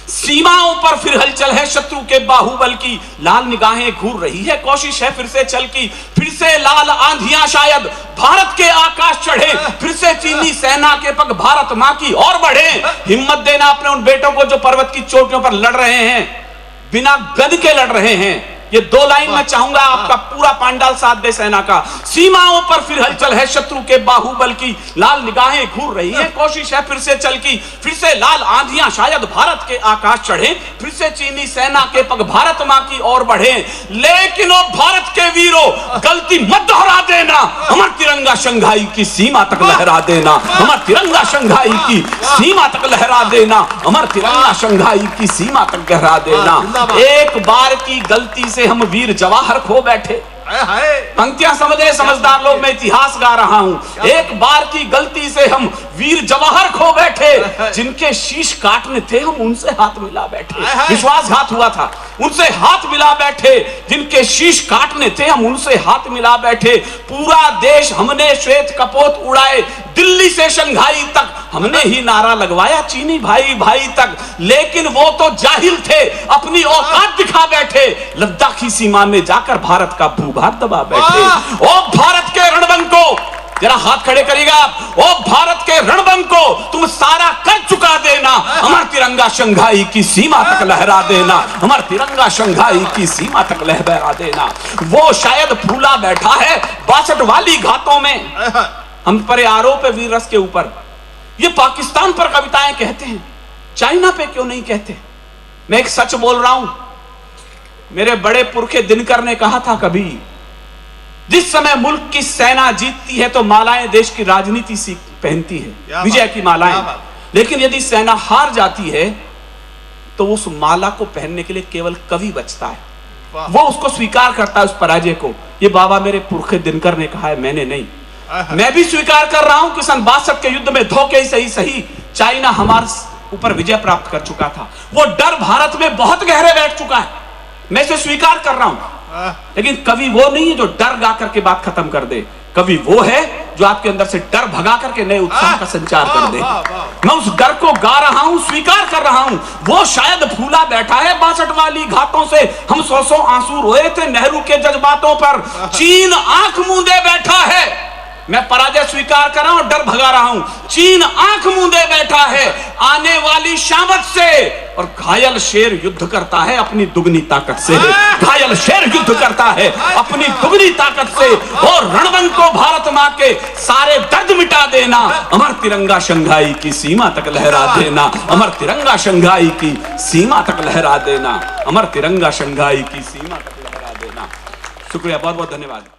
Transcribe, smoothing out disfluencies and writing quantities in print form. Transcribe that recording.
सीमाओं पर फिर हलचल है शत्रु के बाहुबल की, लाल निगाहें घूर रही है, कोशिश है फिर से चल की, फिर से लाल आंधियां शायद भारत के आकाश चढ़े, फिर से चीनी सेना के पग भारत मां की और बढ़े। हिम्मत देना अपने उन बेटों को जो पर्वत की चोटियों पर लड़ रहे हैं, बिना गद के लड़ रहे हैं। ये दो लाइन में चाहूंगा आपका पूरा पांडाल साथ दे सेना का। सीमाओं पर फिर हलचल है शत्रु के बाहुबल की, लाल निगाहें घूर रही है, कोशिश है फिर से चल की, फिर से लाल आंधियां शायद भारत के आकाश चढ़े, फिर से चीनी सेना के पग भारत मां की ओर बढ़े। लेकिन ओ भारत के वीरों, गलती मत दोहरा देना, अमर तिरंगा शंघाई की सीमा तक लहरा देना, अमर तिरंगा शंघाई की सीमा तक लहरा देना, अमर तिरंगा शंघाई की सीमा तक लहरा देना। एक बार की गलती से हम वीर जवाहर खो बैठे। पंक्तियां समझे समझदार लोग, मैं इतिहास गा रहा हूं। एक बार की गलती से हम वीर जवाहर खो बैठे, जिनके शीश काटने थे हम उनसे हाथ मिला बैठे। विश्वासघात हुआ था, उनसे हाथ मिला बैठे, जिनके शीश काटने थे हम उनसे हाथ मिला बैठे। पूरा देश हमने श्वेत कपोत उड़ाए, दिल्ली से शंघाई तक हमने ही नारा लगवाया, चीनी भाई भाई तक। लेकिन वो तो जाहिल थे, अपनी औकात दिखा बैठे, लद्दाखी सीमा में जाकर भारत का भूभार दबा बैठे। ओ भारत के रणबंको, जरा हाथ खड़े करिएगा। ओ भारत के रणबंको, तुम सारा कर चुका देना, अमर तिरंगा शंघाई की सीमा तक लहरा देना, अमर तिरंगा शंघाई की सीमा तक लहरा देना। वो शायद फूला बैठा है 62 वाली घातों में, हम पर आरोप है वीर रस के ऊपर। ये पाकिस्तान पर कविताएं कहते हैं, चाइना पे क्यों नहीं कहते? मैं एक सच बोल रहा हूं, मेरे बड़े पुरखे दिनकर ने कहा था कभी, जिस समय मुल्क की सेना जीतती है तो मालाएं देश की राजनीति सी पहनती है, विजय की मालाएं। लेकिन यदि सेना हार जाती है तो उस माला को पहनने के लिए केवल कवि बचता है, वो उसको स्वीकार करता है उस पराजय को। ये बाबा मेरे पुरखे दिनकर ने कहा है, मैंने नहीं। मैं भी स्वीकार कर रहा हूं कि सन 62 के युद्ध में धोखे ही सही चाइना हमारे ऊपर विजय प्राप्त कर चुका था। वो डर भारत में बहुत गहरे बैठ चुका है, मैं इसे स्वीकार कर रहा हूं। लेकिन कवि वो नहीं है जो डर गा करके बात खत्म कर दे। कवि वो है जो आपके अंदर से डर भगा करके नए उत्साह का संचार कर दे। मैं उस डर को गा रहा हूं, स्वीकार कर रहा हूं। वो शायद फूला बैठा है 62 वाली घातों से, हम 100 आंसू रोए थे नेहरू के जज्बातों पर। चीन आंख मूंदे बैठा है, मैं पराजय स्वीकार कर रहा हूं, डर भगा रहा हूं। चीन आंख मूंदे बैठा है आने वाली शामत से, और घायल शेर युद्ध करता है अपनी दुगनी ताकत से। घायल शेर युद्ध करता है अपनी दुगनी ताकत से। और रणबंको भारत मां के सारे दर्द मिटा देना, अमर तिरंगा शंघाई की सीमा तक लहरा देना, अमर तिरंगा शंघाई की सीमा तक लहरा देना, अमर तिरंगा शंघाई की सीमा तक लहरा देना। शुक्रिया, बहुत बहुत धन्यवाद।